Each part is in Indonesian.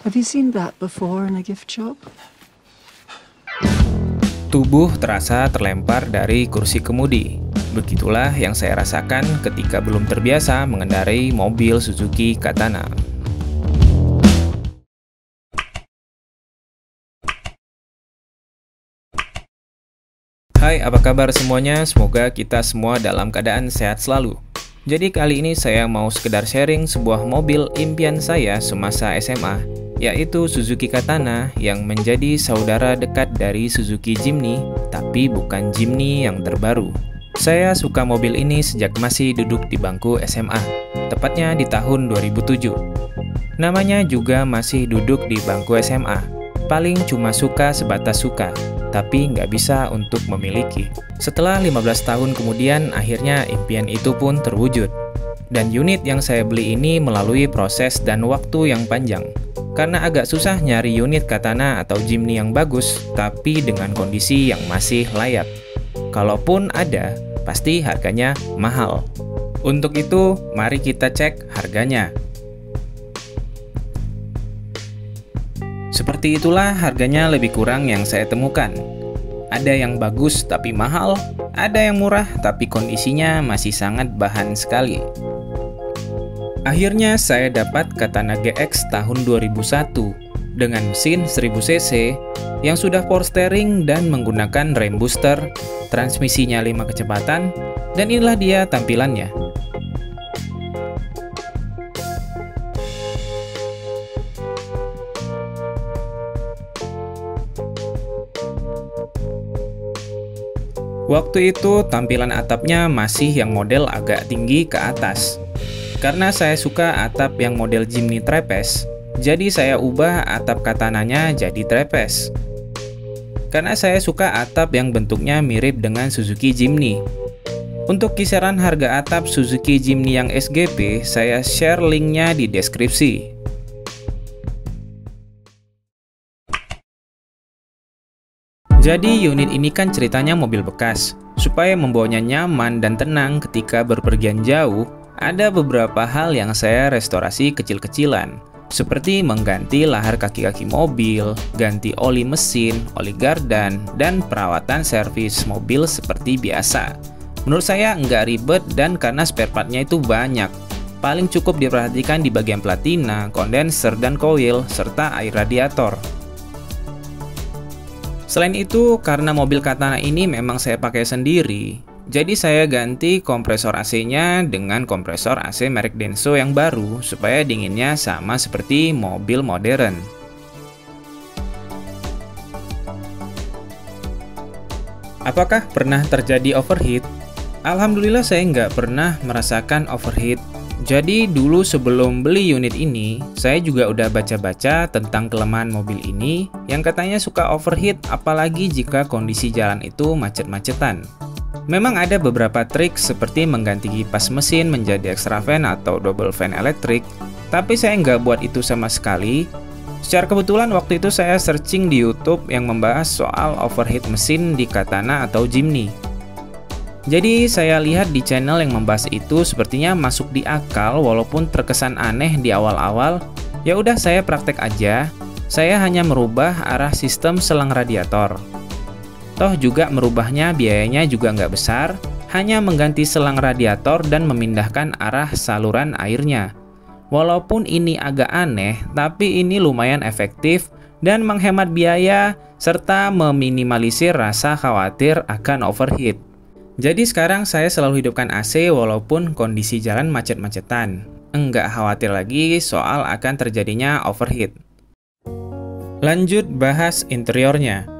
Have you seen that before in a gift shop? Tubuh terasa terlempar dari kursi kemudi. Begitulah yang saya rasakan ketika belum terbiasa mengendarai mobil Suzuki Katana. Hai, apa kabar semuanya? Semoga kita semua dalam keadaan sehat selalu. Jadi kali ini saya mau sekedar sharing sebuah mobil impian saya semasa SMA, yaitu Suzuki Katana yang menjadi saudara dekat dari Suzuki Jimny, tapi bukan Jimny yang terbaru. Saya suka mobil ini sejak masih duduk di bangku SMA, tepatnya di tahun 2007. Namanya juga masih duduk di bangku SMA, paling cuma suka sebatas suka, tapi nggak bisa untuk memiliki. Setelah 15 tahun kemudian, akhirnya impian itu pun terwujud. Dan unit yang saya beli ini melalui proses dan waktu yang panjang. Karena agak susah nyari unit Katana atau Jimny yang bagus, tapi dengan kondisi yang masih layak. Kalaupun ada, pasti harganya mahal. Untuk itu, mari kita cek harganya. Seperti itulah harganya lebih kurang yang saya temukan. Ada yang bagus tapi mahal, ada yang murah tapi kondisinya masih sangat bahan sekali. Akhirnya saya dapat Katana GX tahun 2001 dengan mesin 1000 cc yang sudah power steering dan menggunakan rem booster, transmisinya 5 kecepatan, dan inilah dia tampilannya. Waktu itu tampilan atapnya masih yang model agak tinggi ke atas. Karena saya suka atap yang model Jimny trapeze, jadi saya ubah atap Katananya jadi trapeze. Karena saya suka atap yang bentuknya mirip dengan Suzuki Jimny. Untuk kisaran harga atap Suzuki Jimny yang SGP, saya share linknya di deskripsi. Jadi unit ini kan ceritanya mobil bekas. Supaya membawanya nyaman dan tenang ketika berpergian jauh, ada beberapa hal yang saya restorasi kecil-kecilan. Seperti mengganti lahar kaki-kaki mobil, ganti oli mesin, oli gardan, dan perawatan servis mobil seperti biasa. Menurut saya nggak ribet dan karena spare partnya itu banyak. Paling cukup diperhatikan di bagian platina, kondenser, dan koil, serta air radiator. Selain itu, karena mobil Katana ini memang saya pakai sendiri, jadi saya ganti kompresor AC-nya dengan kompresor AC merek Denso yang baru supaya dinginnya sama seperti mobil modern. Apakah pernah terjadi overheat? Alhamdulillah saya nggak pernah merasakan overheat. Jadi dulu sebelum beli unit ini, saya juga udah baca-baca tentang kelemahan mobil ini yang katanya suka overheat apalagi jika kondisi jalan itu macet-macetan. Memang ada beberapa trik seperti mengganti kipas mesin menjadi extra fan atau double fan elektrik, tapi saya nggak buat itu sama sekali. Secara kebetulan waktu itu saya searching di YouTube yang membahas soal overheat mesin di Katana atau Jimny. Jadi saya lihat di channel yang membahas itu sepertinya masuk di akal walaupun terkesan aneh di awal-awal. Ya udah saya praktek aja. Saya hanya merubah arah sistem selang radiator. Toh juga merubahnya biayanya juga nggak besar, hanya mengganti selang radiator dan memindahkan arah saluran airnya. Walaupun ini agak aneh, tapi ini lumayan efektif dan menghemat biaya serta meminimalisir rasa khawatir akan overheat. Jadi sekarang saya selalu hidupkan AC walaupun kondisi jalan macet-macetan. Enggak khawatir lagi soal akan terjadinya overheat. Lanjut bahas interiornya.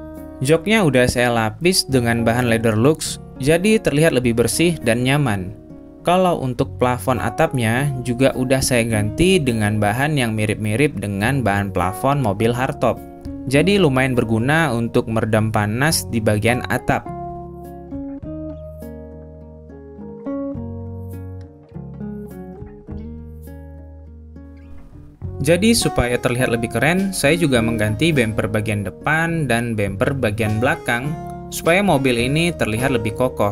Joknya udah saya lapis dengan bahan leather lux, jadi terlihat lebih bersih dan nyaman. Kalau untuk plafon atapnya juga udah saya ganti dengan bahan yang mirip-mirip dengan bahan plafon mobil hardtop. Jadi lumayan berguna untuk meredam panas di bagian atap. Jadi supaya terlihat lebih keren, saya juga mengganti bumper bagian depan dan bumper bagian belakang supaya mobil ini terlihat lebih kokoh.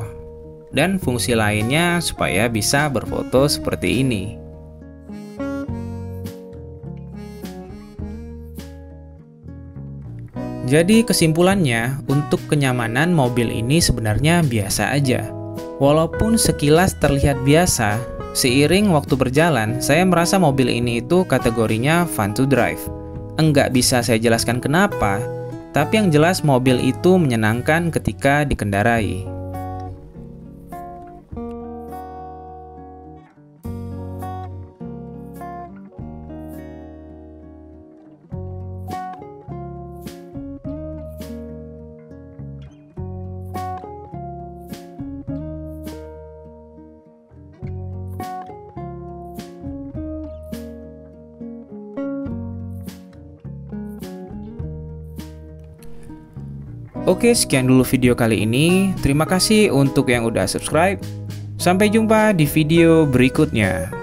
Dan fungsi lainnya supaya bisa berfoto seperti ini. Jadi kesimpulannya, untuk kenyamanan mobil ini sebenarnya biasa aja. Walaupun sekilas terlihat biasa, seiring waktu berjalan, saya merasa mobil ini itu kategorinya fun to drive. Enggak bisa saya jelaskan kenapa, tapi yang jelas mobil itu menyenangkan ketika dikendarai. Oke, sekian dulu video kali ini. Terima kasih untuk yang udah subscribe. Sampai jumpa di video berikutnya.